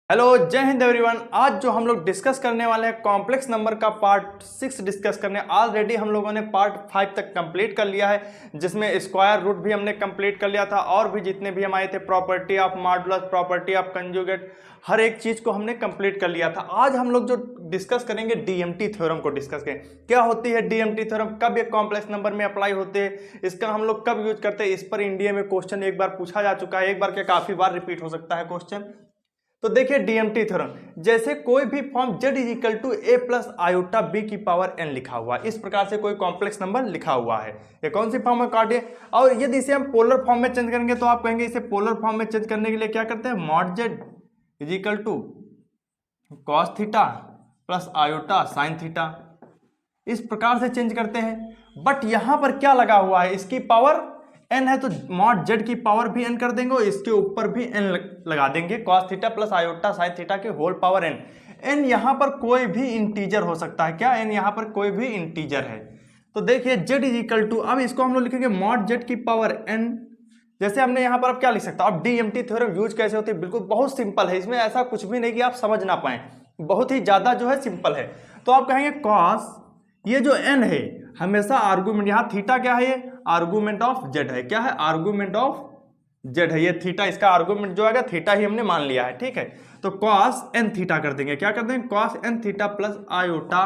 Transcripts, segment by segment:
Hello, जय Hind everyone. आज जो हम लोग डिस्कस करने वाले हैं कॉम्प्लेक्स नंबर का पार्ट 6 डिस्कस करने। ऑलरेडी हम लोगों ने पार्ट 5 तक कंप्लीट कर लिया है, जिसमें स्क्वायर रूट भी हमने कंप्लीट कर लिया था और भी जितने भी हमारे थे property of modulus, property of conjugate, हर एक चीज को हमने कंप्लीट कर लिया था। आज हम लोग जो डिस्कस करेंगे डीएमटी थ्योरम को डिस्कस करें। क्या होती है डीएमटी थ्योरम, कब ये कॉम्प्लेक्स नंबर में अप्लाई होते हैं, इसका हम लोग कब यूज करते हैं। इस पर इंडिया में क्वेश्चन एक बार पूछा जा चुका है, एक बार क्या काफी बार रिपीट हो सकता है क्वेश्चन। तो देखिए डीएमटी थ्योरम, जैसे कोई भी form z is equal to a plus iota b की पावर n लिखा हुआ है, इस प्रकार से कोई कॉम्प्लेक्स नंबर लिखा हुआ है। ये कौन सी फॉर्म में काटिए, और यदि इसे हम पोलर फॉर्म में चेंज करेंगे तो आप कहेंगे इसे पोलर फॉर्म में चेंज करने के लिए क्या करते हैं, mod z is equal to cos theta plus iota sine theta, इस प्रकार से चेंज करते हैं। बट यहां पर क्या लगा हुआ है, इसकी पावर n है तो मॉड z की पावर भी n कर देंगे और इसके ऊपर भी n लगा देंगे, cos theta plus iota sine theta के होल पावर n। n यहां पर कोई भी इंटीजर हो सकता है, क्या n यहां पर कोई भी इंटीजर है। तो देखिए z इज इक्वल टू, अब इसको हम लोग लिखेंगे मॉड z की पावर n। जैसे हमने यहां पर अब क्या लिख सकता है, अब डीएमटी थ्योरम यूज कैसे होती है, बिल्कुल बहुत सिंपल है, इसमें ऐसा कुछ भी नहीं कि आप समझ ना पाए, बहुत ही ज्यादा जो है सिंपल है। तो आप कहेंगे cos, ये जो n है हमेशा आर्गूमेंट, यहाँ थीटा क्या है, ये आर्गूमेंट ऑफ z है, क्या है आर्गूमेंट ऑफ z है, ये थीटा इसका आर्गूमेंट जो आएगा थीटा ही हमने मान लिया है, ठीक है। तो cos n थीटा कर देंगे, क्या कर देंगे cos n theta plus iota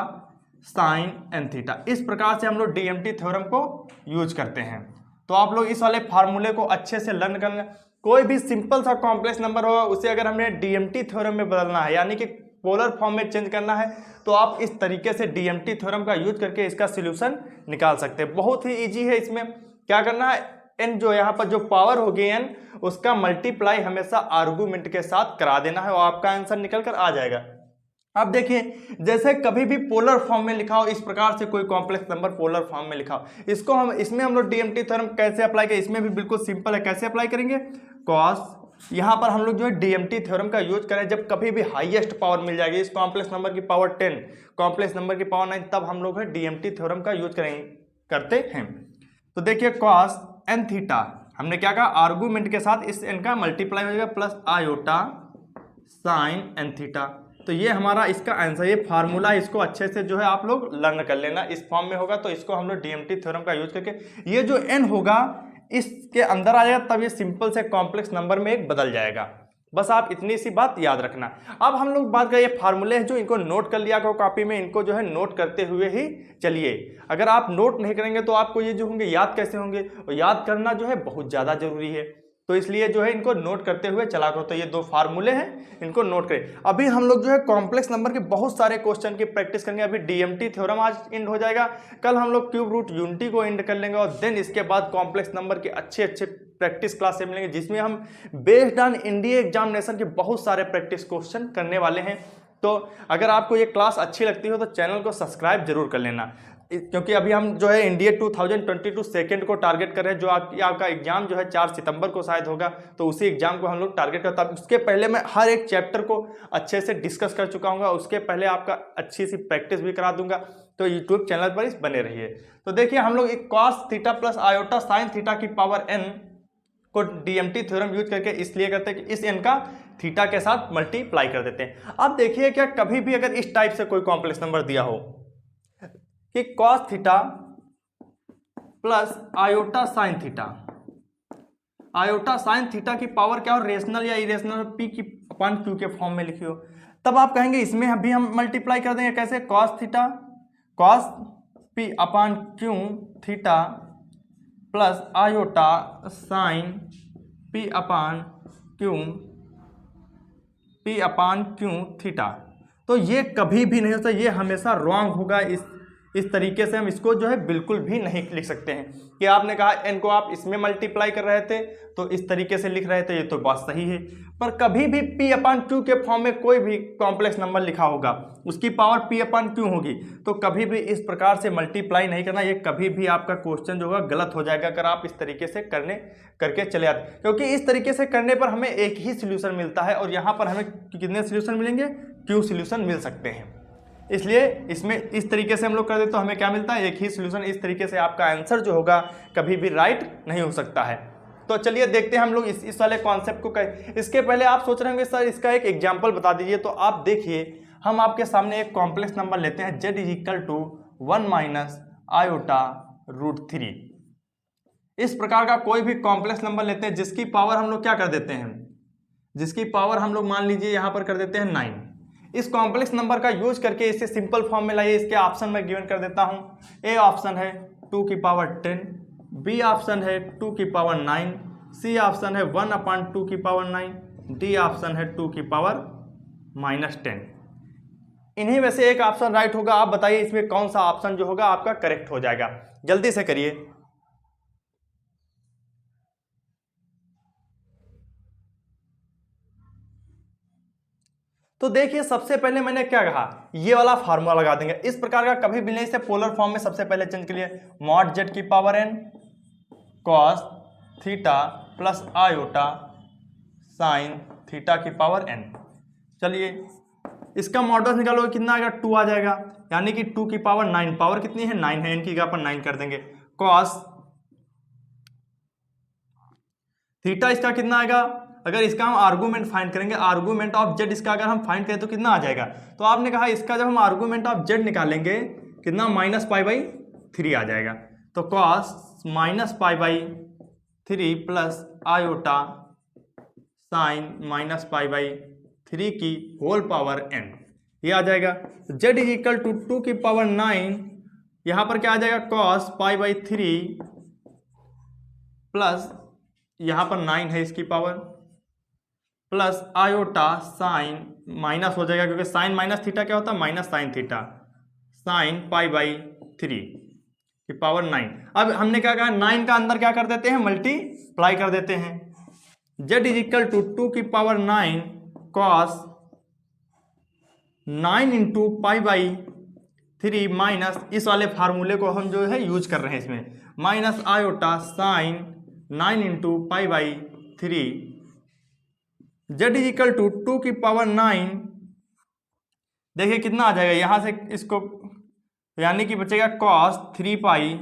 sign n theta. इस प्रकार से हम लोग डीएमटी थ्योरम को यूज करते हैं। तो आप लोग इस वाले फार्मूले को अच्छे से लर्न कर लें। कोई भी सिंपल सा कॉम्प्लेक्स नंबर होगा उसे अगर हमने डीएमटी थ्योरम में बदलना है, यानी कि पोलर फॉर्म में चेंज करना है, तो आप इस तरीके से डीएमटी थ्योरम का यूज करके इसका सॉल्यूशन निकाल सकते हैं। बहुत ही इजी है। इसमें क्या करना है, n जो यहाँ पर जो पावर होगी n, उसका मल्टीप्लाई हमेशा आर्गूमेंट के साथ करा देना है और आपका आंसर निकल कर आ जाएगा। अब देखिए, जैसे कभी भी पोलर फॉर्म में लिखा हो, इस प्रकार से कोई कॉम्प्लेक्स नंबर पोलर फॉर्म में लिखा हो, इसको इसमें हम लोग डीएमटी थ्योरम कैसे अप्लाई करें, इसमें भी बिल्कुल सिंपल है। कैसे अप्लाई करेंगे, कॉस, यहाँ पर हम लोग जो है डीएमटी थ्योरम का यूज करें जब कभी भी हाईएस्ट पावर मिल जाएगी, इस कॉम्प्लेक्स नंबर की पावर 10, कॉम्प्लेक्स नंबर की पावर 9, तब हम लोग है डीएमटी थ्योरम का यूज करते हैं। तो देखिए cos n थीटा, हमने क्या कहा, आर्गूमेंट के साथ इस n का मल्टीप्लाई हो जाएगा plus iota sign n theta. तो ये हमारा इसका आंसर, ये फार्मूला, इसको अच्छे से जो है आप लोग लर्न कर लेना। इस फॉर्म में होगा तो इसको हम लोग डीएमटी थ्योरम का यूज करके, ये जो n होगा इसके अंदर आ जाएगा, तब ये सिंपल से कॉम्प्लेक्स नंबर में एक बदल जाएगा। बस आप इतनी सी बात याद रखना। अब हम लोग बात करें, ये फार्मूले हैं जो इनको नोट कर लिया करो कॉपी में, इनको जो है नोट करते हुए ही चलिए। अगर आप नोट नहीं करेंगे तो आपको ये जो होंगे याद कैसे होंगे, और याद करना जो है बहुत ज़्यादा जरूरी है, तो इसलिए जो है इनको नोट करते हुए चला करो। तो ये दो फार्मूले हैं, इनको नोट करें। अभी हम लोग जो है कॉम्प्लेक्स नंबर के बहुत सारे क्वेश्चन की प्रैक्टिस करेंगे। अभी डीएमटी थ्योरम आज एंड हो जाएगा, कल हम लोग क्यूब रूट यूनिटी को एंड कर लेंगे, और देन इसके बाद कॉम्प्लेक्स नंबर के अच्छे अच्छे प्रैक्टिस क्लास से मिलेंगे, जिसमें हम बेस्ड ऑन इंडिया एग्जामिनेशन के बहुत सारे प्रैक्टिस क्वेश्चन करने वाले हैं। तो अगर आपको ये क्लास अच्छी लगती हो तो चैनल को सब्सक्राइब जरूर कर लेना, क्योंकि अभी हम जो है इंडिया 2022 सेकेंड को टारगेट कर रहे हैं, जो आपका एग्जाम जो है 4 सितंबर को शायद होगा, तो उसी एग्जाम को हम लोग टारगेट करते हैं। उसके पहले मैं हर एक चैप्टर को अच्छे से डिस्कस कर चुका हूँ, उसके पहले आपका अच्छी सी प्रैक्टिस भी करा दूंगा, तो यूट्यूब चैनल पर इस बने रहिए। तो देखिए, हम लोग एक cos theta plus iota sine theta की पावर n को डीएमटी थ्योरम यूज करके इसलिए करते हैं कि इस n का थीटा के साथ मल्टीप्लाई कर देते हैं। अब देखिए, क्या कभी भी अगर इस टाइप से कोई कॉम्प्लेक्स नंबर दिया हो कि cos theta plus iota sine theta, iota sine theta की पावर क्या हो, रेशनल या इरेशनल p की अपॉन q के फॉर्म में लिखी हो, तब आप कहेंगे इसमें अभी हम मल्टीप्लाई कर देंगे। कैसे, cos theta cos p upon q theta plus iota sign p upon q theta. तो ये कभी भी नहीं होता, ये हमेशा रॉन्ग होगा। इस तरीके से हम इसको जो है बिल्कुल भी नहीं लिख सकते हैं कि आपने कहा n को आप इसमें मल्टीप्लाई कर रहे थे तो इस तरीके से लिख रहे थे, ये तो बात सही है। पर कभी भी p अपॉन q के फॉर्म में कोई भी कॉम्प्लेक्स नंबर लिखा होगा, उसकी पावर p अपॉन q होगी, तो कभी भी इस प्रकार से मल्टीप्लाई नहीं करना। ये कभी भी आपका क्वेश्चन जो होगा गलत हो जाएगा अगर आप इस तरीके से करके चले आते, क्योंकि इस तरीके से करने पर हमें एक ही सोल्यूशन मिलता है, और यहाँ पर हमें कितने सोल्यूशन मिलेंगे, q सोल्यूशन मिल सकते हैं। इसलिए इसमें इस तरीके से हम लोग कर दे तो हमें क्या मिलता है, एक ही सोल्यूशन। इस तरीके से आपका आंसर जो होगा कभी भी राइट नहीं हो सकता है। तो चलिए देखते हैं हम लोग इस वाले कॉन्सेप्ट को। इसके पहले आप सोच रहे होंगे सर इसका एक एग्जाम्पल बता दीजिए, तो आप देखिए हम आपके सामने एक कॉम्प्लेक्स नंबर लेते हैं z is equal to 1 minus iota root 3। इस प्रकार का कोई भी कॉम्प्लेक्स नंबर लेते हैं जिसकी पावर हम लोग क्या कर देते हैं, जिसकी पावर हम लोग मान लीजिए यहाँ पर कर देते हैं 9। इस कॉम्प्लेक्स नंबर का यूज करके इसे सिंपल फॉर्म में लाइए। इसके ऑप्शन में गिवन कर देता हूँ। ए ऑप्शन है 2 की पावर 10, बी ऑप्शन है 2 की पावर 9, सी ऑप्शन है 1/2 की पावर 9, डी ऑप्शन है 2 की पावर -10। इन्हीं में से एक ऑप्शन राइट होगा। आप बताइए इसमें कौन सा ऑप्शन जो होगा आपका करेक्ट हो जाएगा, जल्दी से करिए। तो देखिए सबसे पहले मैंने क्या कहा, ये वाला फार्मूला लगा देंगे। इस प्रकार का कभी भी नहीं, इसे पोलर फॉर्म में सबसे पहले चेंज करिए। मॉड z की power n cos theta plus iota sine theta की पावर n। चलिए इसका मॉडल्स निकालोगे कितना आएगा, 2 आ जाएगा, यानी कि 2 की पावर 9। पावर कितनी है, 9 है, n की जगह पर 9 कर देंगे। cos थीटा इसका कितना आएगा, अगर इसका हम आर्गूमेंट फाइंड करेंगे, आर्गूमेंट ऑफ z इसका अगर हम फाइंड करें तो कितना आ जाएगा। तो आपने कहा इसका जब हम आर्गूमेंट ऑफ z निकालेंगे कितना, -π/3 आ जाएगा। तो cos -π/3 प्लस आयोटा साइन -π/3 की होल पावर n, ये आ जाएगा। z इज इक्वल टू 2 की पावर 9, यहाँ पर क्या आ जाएगा cos π/3 प्लस यहाँ पर 9 है इसकी power, plus iota sign minus हो जाएगा क्योंकि साइन माइनस थीटा क्या होता है, माइनस साइन थीटा, साइन π/3 की पावर 9। अब हमने क्या कहा, 9 का अंदर क्या कर देते हैं, मल्टीप्लाई कर देते हैं। z इज इक्वल टू 2 की पावर 9 cos 9 इंटू π/3 माइनस इस वाले फार्मूले को हम जो है यूज कर रहे हैं इसमें, minus iota sine 9 into π/3। z is equal to 2 की पावर 9, देखिए कितना आ जाएगा यहां से इसको, यानी कि बचेगा cos 3π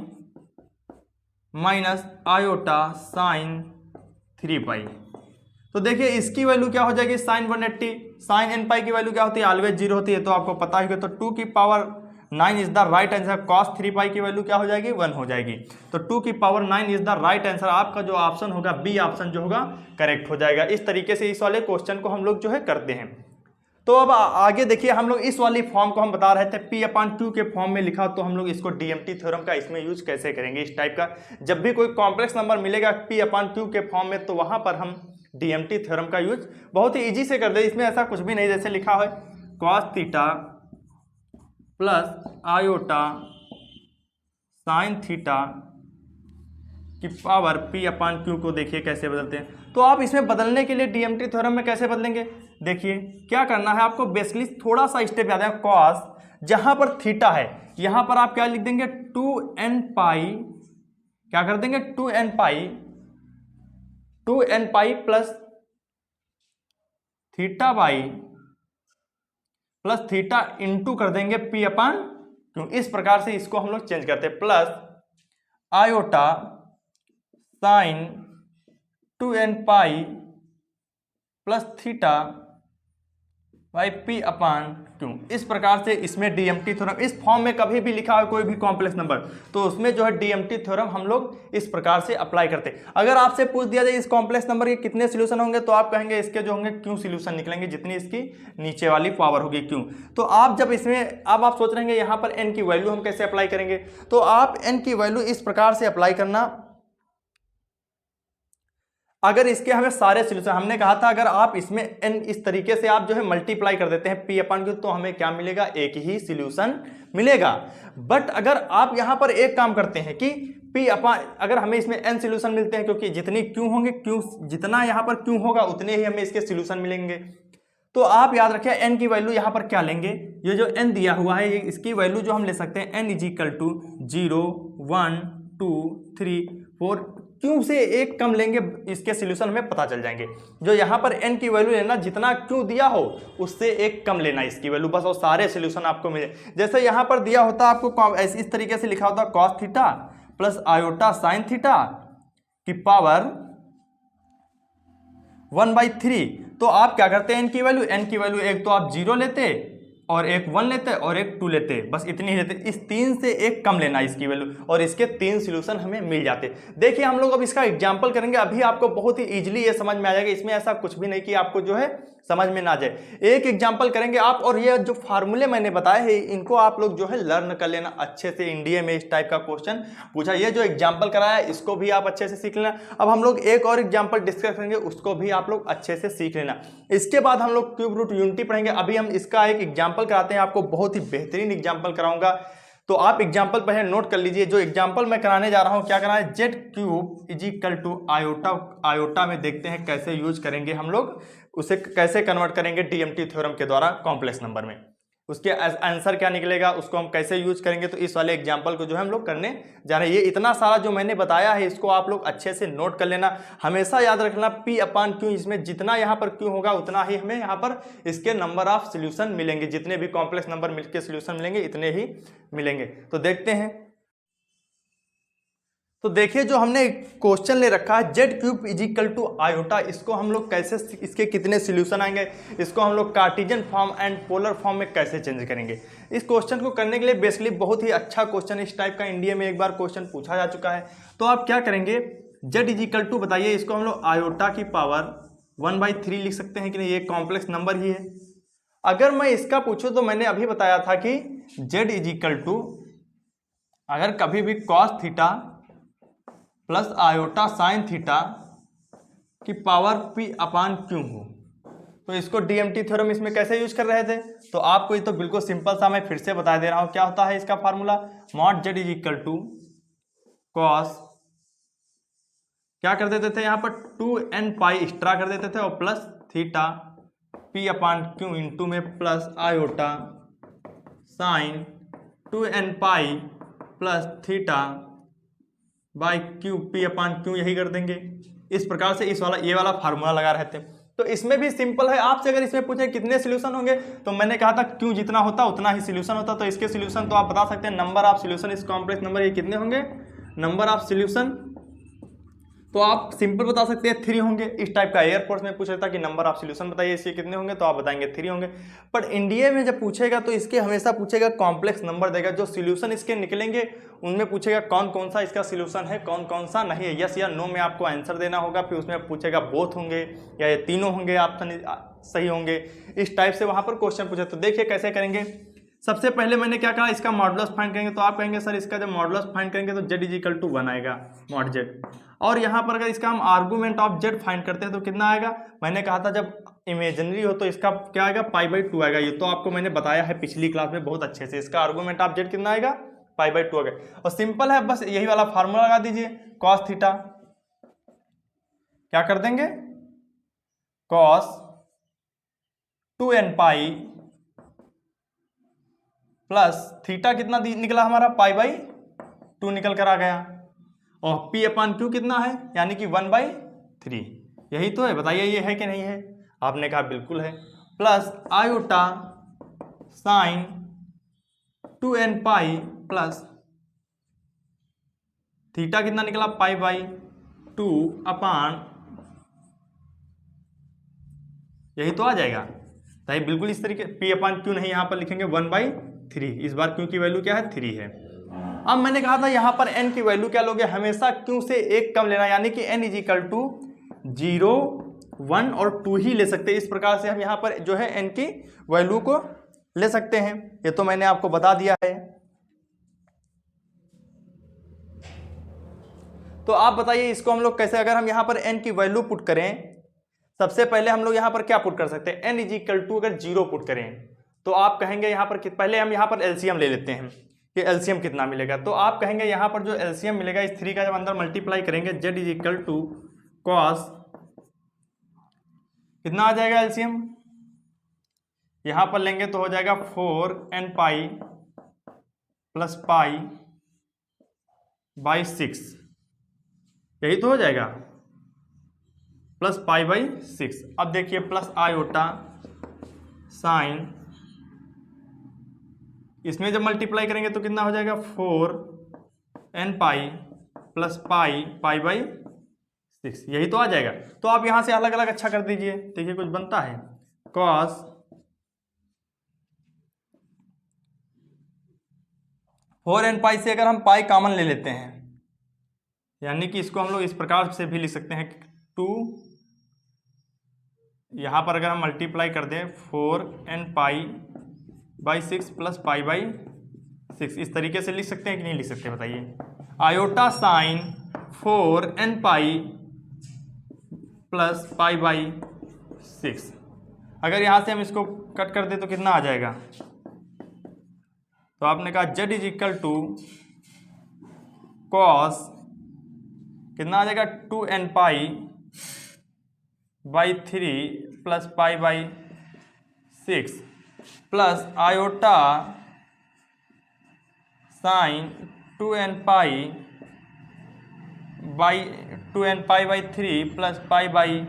माइनस आयोटा साइन 3π। तो देखिए इसकी वैल्यू क्या हो जाएगी, साइन 180। साइन nπ की वैल्यू क्या होती है, ऑलवेज 0 होती है, तो आपको पता ही है। तो 2 की power 9 is the right answer. cos 3π की वैल्यू क्या हो जाएगी, 1 हो जाएगी। तो 2 की power 9 is the right answer. आपका जो ऑप्शन होगा बी ऑप्शन जो होगा करेक्ट हो जाएगा। इस तरीके से इस वाले क्वेश्चन को हम लोग जो है करते हैं। तो अब आगे देखिए, हम लोग इस वाली फॉर्म को हम बता रहे थे P/2 के फॉर्म में लिखा, तो हम लोग इसको DMT थ्योरम का इसमें यूज कैसे करेंगे। इस टाइप का जब भी कोई कॉम्प्लेक्स नंबर मिलेगा P/2 के फॉर्म में, तो वहां पर हम DMT थ्योरम का यूज बहुत ही इजी से कर दे। इसमें ऐसा कुछ भी नहीं, जैसे लिखा है cos theta plus iota sine theta की पावर P/Q को देखिए कैसे बदलते हैं। तो आप इसमें बदलने के लिए DMT थ्योरम में कैसे बदलेंगे, देखिए क्या करना है आपको, बेसिकली थोड़ा सा स्टेप याद है। cos जहां पर थीटा है यहां पर आप क्या लिख देंगे, 2nπ, क्या कर देंगे 2nπ plus theta by plus theta into कर देंगे P/Q। इस प्रकार से इसको हम लोग चेंज करते हैं, plus iota sign 2nπ plus theta by P/Q। इस प्रकार से इसमें DMT थ्योरम, इस फॉर्म में कभी भी लिखा है कोई भी कॉम्प्लेक्स नंबर, तो उसमें जो है DMT थ्योरम हम लोग इस प्रकार से अप्लाई करते हैं। अगर आपसे पूछ दिया जाए इस कॉम्प्लेक्स नंबर के कितने सोल्यूशन होंगे, तो आप कहेंगे इसके जो होंगे Q सोल्यूशन निकलेंगे, जितनी इसकी नीचे वाली पावर होगी Q। तो आप जब इसमें, अब आप सोच रहे हैं यहाँ पर n की वैल्यू हम कैसे अप्लाई करेंगे, तो आप n की वैल्यू इस प्रकार से अप्लाई करना। अगर इसके हमें सारे सोल्यूशन, हमने कहा था अगर आप इसमें n इस तरीके से आप जो है मल्टीप्लाई कर देते हैं P/Q, तो हमें क्या मिलेगा, एक ही सोल्यूशन मिलेगा। बट अगर आप यहां पर एक काम करते हैं कि अगर हमें इसमें n सोल्यूशन मिलते हैं, क्योंकि जितनी Q होंगे, Q जितना यहां पर Q होगा उतने ही हमें इसके सोल्यूशन मिलेंगे। तो आप याद रखिए n की वैल्यू यहां पर क्या लेंगे, ये जो n दिया हुआ है इसकी वैल्यू जो हम ले सकते हैं n is equal to 0 1 2 3 4, Q से एक कम लेंगे, इसके सोल्यूशन हमें पता चल जाएंगे। जो यहाँ पर n की वैल्यू लेना, जितना Q दिया हो उससे एक कम लेना इसकी वैल्यू, बस, और सारे सोल्यूशन आपको मिले। जैसे यहाँ पर दिया होता आपको इस तरीके से लिखा होता cos theta plus iota sine theta की पावर 1/3। तो आप क्या करते हैं, n की वैल्यू एक तो आप 0 लेते और एक 1 लेते और एक 2 लेते, बस इतनी ही लेते। इस 3 से एक कम लेना इसकी वैल्यू, और इसके 3 सॉल्यूशन हमें मिल जाते। देखिए हम लोग अब इसका एग्जांपल करेंगे, अभी आपको बहुत ही इजीली ये समझ में आ जाएगा। इसमें ऐसा कुछ भी नहीं कि आपको जो है समझ में ना जाए। एक एग्जांपल करेंगे आप, और ये जो फार्मूले मैंने बताए हैं इनको आप लोग जो है लर्न कर लेना अच्छे से। इंडिया में इस टाइप का क्वेश्चन पूछा, ये जो एग्जांपल कराया है इसको भी आप अच्छे से सीख लेना। अब हम लोग एक और एग्जांपल डिस्कस करेंगे, उसको भी आप लोग अच्छे से सीख लेना। इसके बाद हम लोग क्यूब रूट यूनिटी पढ़ेंगे। अभी हम इसका एक एग्जांपल कराते हैं आपको, बहुत ही बेहतरीन एग्जांपल कराऊंगा। तो आप एग्जांपल पहले नोट कर लीजिए। जो एग्जांपल मैं कराने जा रहा हूं, क्या कराना है, z cube is equal to iota. Iota में देखते हैं कैसे यूज करेंगे हम लोग, उसे कैसे कन्वर्ट करेंगे डीएमटी थ्योरम के द्वारा कॉम्प्लेक्स नंबर में, उसके आंसर क्या निकलेगा, उसको हम कैसे यूज करेंगे। तो इस वाले एग्जांपल को जो है हम लोग करने जा रहे हैं। ये इतना सारा जो मैंने बताया है इसको आप लोग अच्छे से नोट कर लेना। हमेशा याद रखना P/Q, इसमें जितना यहाँ पर Q होगा उतना ही हमें यहाँ पर इसके नंबर ऑफ सोल्यूशन मिलेंगे। जितने भी कॉम्प्लेक्स नंबर मिलकर सोल्यूशन मिलेंगे इतने ही मिलेंगे। तो देखते हैं। तो देखिए जो हमने क्वेश्चन ले रखा है, z cube is equal to iota, इसको हम लोग कैसे, इसके कितने सॉल्यूशन आएंगे, इसको हम लोग Cartesian form and polar form में कैसे चेंज करेंगे। इस क्वेश्चन को करने के लिए बेसिकली बहुत ही अच्छा क्वेश्चन, इस टाइप का इंडिया में एक बार क्वेश्चन पूछा जा चुका है। तो आप क्या करेंगे, जेड इज इक्वल टू बताइए, इसको हम लोग आयोटा की पावर 1/3 लिख सकते हैं कि नहीं, ये कॉम्प्लेक्स नंबर ही है। अगर मैं इसका पूछूं तो मैंने अभी बताया था कि जेड इज इक्वल टू, अगर कभी भी cos theta plus iota sine theta की पावर P/Q हो, तो इसको डीएमटी थ्योरम इसमें कैसे यूज कर रहे थे। तो आपको ये तो बिल्कुल सिंपल सा मैं फिर से बता दे रहा हूं, क्या होता है इसका formula, mod z is equal to cos, क्या कर देते थे यहाँ पर 2n पाई एक्स्ट्रा कर देते थे, और प्लस थीटा P/Q इंटू में plus iota sine 2n pi plus theta by Q P/Q, यही कर देंगे। इस प्रकार से इस वाला ये वाला फार्मूला लगा रहे थे। तो इसमें भी सिंपल है, आपसे अगर इसमें पूछे कितने सॉल्यूशन होंगे, तो मैंने कहा था क्यू जितना होता उतना ही सॉल्यूशन होता। तो इसके सॉल्यूशन तो आप बता सकते हैं, नंबर ऑफ सॉल्यूशन इस कॉम्प्लेक्स नंबर ये कितने होंगे, नंबर ऑफ सॉल्यूशन तो आप सिंपल बता सकते हैं 3 होंगे। इस टाइप का एयरफोर्स में पूछ लेता कि नंबर ऑफ सॉल्यूशन बताइए इसके कितने होंगे, तो आप बताएंगे 3 होंगे। बट इंडिया में जब पूछेगा तो इसके हमेशा पूछेगा कॉम्प्लेक्स नंबर देगा, जो सॉल्यूशन इसके निकलेंगे उनमें पूछेगा कौन कौन सा इसका सॉल्यूशन है, कौन कौन सा नहीं है। यस या नो में आपको आंसर देना होगा। फिर उसमें पूछेगा बोथ होंगे या ये तीनों होंगे, ऑप्शन सही होंगे। इस टाइप से वहां पर क्वेश्चन पूछे। तो देखिए कैसे करेंगे। सबसे पहले मैंने क्या कहा, इसका मॉडुलस फाइंड करेंगे। तो आप कहेंगे सर इसका जब मॉडुलस फाइंड करेंगे तो जेड इज इक्वल टू 1 आएगा, मॉड जेड। और यहाँ पर अगर इसका हम आर्गूमेंट ऑफ जेड फाइंड करते हैं तो कितना आएगा, मैंने कहा था जब इमेजिनरी हो तो इसका क्या आएगा, π/2 आएगा। ये तो आपको मैंने बताया है पिछली क्लास में बहुत अच्छे से। इसका आर्गूमेंट ऑफ जेड कितना आएगा, π/2 आएगा। और सिंपल है, बस यही वाला फार्मूला लगा दीजिए, कॉस थीटा क्या कर देंगे, cos 2n pi plus theta कितना निकला हमारा, π/2 निकल कर आ गया। और P/Q कितना है, यानी कि 1/3। यही तो है, बताइए ये है कि नहीं है। आपने कहा बिल्कुल है। Plus iota sine 2n pi plus theta कितना निकला, π/2 अपान, यही तो आ जाएगा। तो बिल्कुल इस तरीके P/Q नहीं, यहाँ पर लिखेंगे 1/3। इस बार Q की वैल्यू क्या है, 3 है। अब मैंने कहा था यहाँ पर n की वैल्यू क्या लोगे, हमेशा Q से एक कम लेना, यानी कि n इज इक्वल टू 0, 1 और 2 ही ले सकते हैं। इस प्रकार से हम यहाँ पर जो है n की वैल्यू को ले सकते हैं। ये तो मैंने आपको बता दिया है। तो आप बताइए इसको हम लोग कैसे, अगर हम यहाँ पर n की वैल्यू पुट करें, सबसे पहले हम लोग यहाँ पर क्या पुट कर सकते हैं, n इज इक्वल टू अगर 0 पुट करें तो आप कहेंगे यहाँ पर, पहले हम यहाँ पर एलसीएम ले लेते हैं कि एलसीएम कितना मिलेगा। तो आप कहेंगे यहाँ पर जो एलसीएम मिलेगा इस 3 का जब अंदर मल्टीप्लाई करेंगे, z is equal to cos कितना आ जाएगा एलसीएम, यहाँ पर लेंगे तो हो जाएगा 4n pi plus pi by 6, यही तो हो जाएगा, प्लस π/6। अब देखिए प्लस आयोटा साइन, इसमें जब मल्टीप्लाई करेंगे तो कितना हो जाएगा, 4n पाई प्लस पाई π/6। 6, यही तो आ जाएगा। तो आप यहाँ से अलग अलग अच्छा कर दीजिए। देखिए कुछ बनता है cos 4n पाई से अगर हम पाई कॉमन ले लेते हैं, यानी कि इसको हम लोग इस प्रकार से भी लिख सकते हैं 2, यहाँ पर अगर हम मल्टीप्लाई कर दें 4n pi by 6 plus pi by 6, इस तरीके से लिख सकते हैं कि नहीं लिख सकते बताइए। Iota sine 4n pi plus pi by 6, अगर यहाँ से हम इसको कट कर दें तो कितना आ जाएगा? तो आपने कहा z is equal to cos कितना आ जाएगा 2n pi by 3 plus pi by 6 plus iota sine 2n pi by 2n pi by 3 plus pi by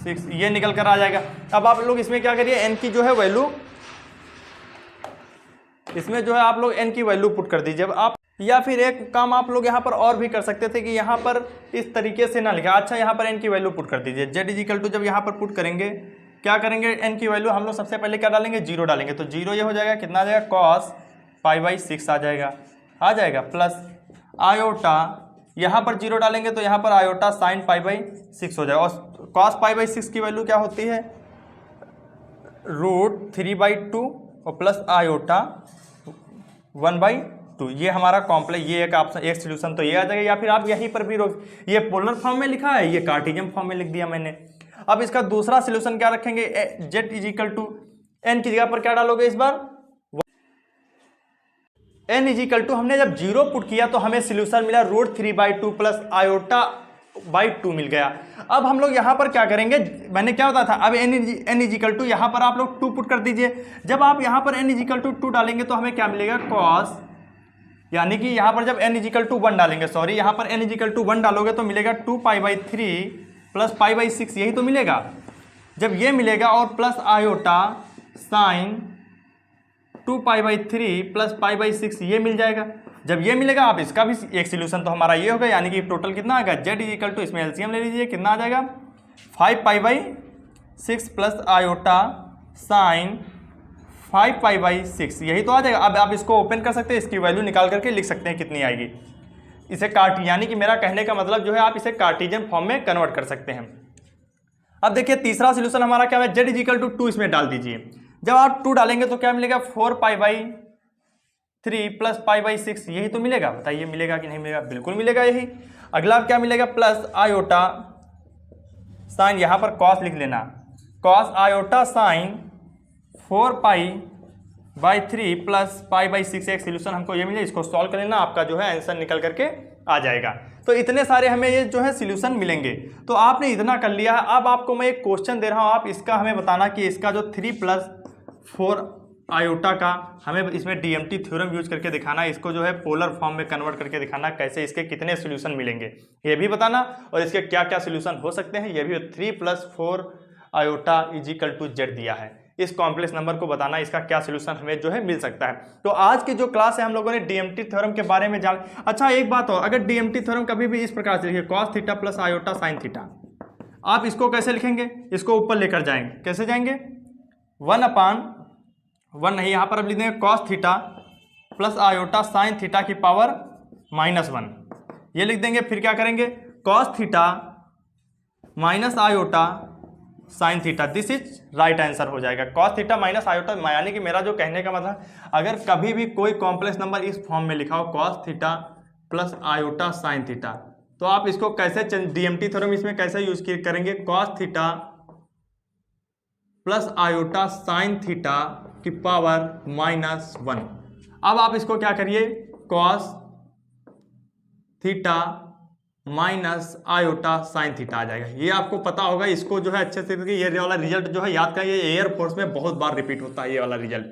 6, ये निकल कर आ जाएगा। अब आप लोग इसमें क्या करिए, n की जो है वैल्यू, इसमें जो है आप लोग n की वैल्यू पुट कर दीजिए। अब आप या फिर एक काम आप लोग यहाँ पर और भी कर सकते थे कि यहाँ पर इस तरीके से ना लिखा, अच्छा यहाँ पर n की वैल्यू पुट कर दीजिए। z इज इक्वल टू जब यहाँ पर पुट करेंगे क्या करेंगे, n की वैल्यू हम लोग सबसे पहले क्या डालेंगे, 0 डालेंगे। तो 0 ये हो जाएगा, कितना आ जाएगा, cos पाई बाई 6 आ जाएगा प्लस आयोटा, यहाँ पर 0 डालेंगे तो यहाँ पर आयोटा साइन पाई बाई 6 हो जाएगा। और cos पाई बाई 6 की वैल्यू क्या होती है, √3/2 और प्लस आयोटा 1/2। ये हमारा कॉम्प्लेक्स, ये एक ऑप्शन, एक सोल्यूशन तो ये आ जाएगा। या फिर आप यहीं पर भी रोक, ये पोलर फॉर्म में लिखा है, ये कार्टेशियन फॉर्म में लिख दिया मैंने। अब इसका दूसरा सोल्यूशन क्या रखेंगे, z is equal to n की जगह पर क्या डालोगे इस बार, n इज इक्वल टू, हमने जब 0 पुट किया तो हमें सोल्यूशन मिला √3/2 प्लस आयोटा बाई 2 मिल गया। अब हम लोग यहाँ पर क्या करेंगे, मैंने क्या बताया था, अब n इज इक्वल टू यहाँ पर आप लोग 2 पुट कर दीजिए। जब आप यहाँ पर n इज इक्वल टू 2 डालेंगे तो हमें क्या मिलेगा, cos, यानी कि यहाँ पर जब n इज इक्वल टू 1 डालेंगे, सॉरी यहाँ पर n इज इक्वल टू 1 डालोगे तो मिलेगा 2 पाई बाई 3 प्लस पाई बाई 6, यही तो मिलेगा। जब ये मिलेगा और plus iota sign 2 pi by 3 plus pi by 6 ये मिल जाएगा। जब ये मिलेगा, आप इसका भी एक सोल्यूशन तो हमारा ये होगा, यानी कि टोटल कितना आएगा, z इज इक्वल टू, इसमें एलसीएम ले लीजिए, कितना आ जाएगा 5 पाई by 6 plus iota sign 5 pi by 6, यही तो आ जाएगा। अब आप इसको ओपन कर सकते हैं, इसकी वैल्यू निकाल करके लिख सकते हैं कितनी आएगी। इसे यानी कि मेरा कहने का मतलब जो है, आप इसे कार्टेशियन फॉर्म में कन्वर्ट कर सकते हैं। अब देखिए तीसरा सोल्यूशन हमारा क्या है, z इज इक्वल टू 2 इसमें डाल दीजिए। जब आप 2 डालेंगे तो क्या मिलेगा, 4 पाई बाई 3 प्लस पाई बाई 6, यही तो मिलेगा। बताइए मिलेगा कि नहीं मिलेगा, बिल्कुल मिलेगा यही। अगला क्या मिलेगा, प्लस आयोटा साइन, यहाँ पर cos लिख लेना, cos iota sine 4 pi by 3 plus pi by 6, एक सोल्यूशन हमको ये मिले, इसको सॉल्व कर लेना, आपका जो है आंसर निकल करके आ जाएगा। तो इतने सारे हमें ये जो है सोल्यूशन मिलेंगे। तो आपने इतना कर लिया है। अब आपको मैं एक क्वेश्चन दे रहा हूँ, आप इसका हमें बताना कि इसका जो 3 प्लस 4 आयोटा का हमें इसमें DMT थ्योरम यूज करके दिखाना, इसको जो है पोलर फॉर्म में कन्वर्ट करके दिखाना, कैसे इसके कितने सोल्यूशन मिलेंगे ये भी बताना, और इसके क्या क्या सोल्यूशन हो सकते हैं ये भी। 3 plus 4 iota is equal to z दिया है, इस कॉम्प्लेक्स नंबर को बताना, इसका क्या सोल्यूशन हमें जो है मिल सकता है। तो आज की जो क्लास है हम लोगों ने DMT थ्योरम के बारे में जान। अच्छा एक बात और, अगर DMT थ्योरम कभी भी इस प्रकार से लिखिए, cos theta plus iota sine theta, आप इसको कैसे लिखेंगे, इसको ऊपर लेकर जाएंगे, कैसे जाएंगे, 1/1 नहीं, यहाँ पर अब लिख देंगे cos theta plus iota sine theta की पावर -1, ये लिख देंगे। फिर क्या करेंगे, cos theta minus iota sine theta, this is right answer हो जाएगा। cos थीटा माइनस आयोटा, यानी कि मेरा जो कहने का मतलब, अगर कभी भी कोई कॉम्प्लेक्स नंबर इस फॉर्म में लिखा हो cos theta plus iota sine theta, तो आप इसको कैसे DMT थ्योरम इसमें कैसे यूज करेंगे, cos theta plus iota sine theta की पावर -1। अब आप इसको क्या करिए, cos theta minus iota sine theta आ जाएगा। ये आपको पता होगा, इसको जो है अच्छे से, ये वाला रिजल्ट जो है याद करें, ये एयरफोर्स में बहुत बार रिपीट होता है ये वाला रिजल्ट,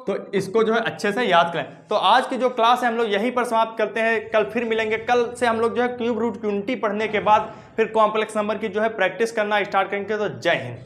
तो इसको जो है अच्छे से याद करें। तो आज की जो क्लास है हम लोग यहीं पर समाप्त करते हैं, कल फिर मिलेंगे। कल से हम लोग जो है क्यूब रूट यूनिटी पढ़ने के बाद फिर कॉम्प्लेक्स नंबर की जो है प्रैक्टिस करना स्टार्ट करेंगे। तो जय हिंद।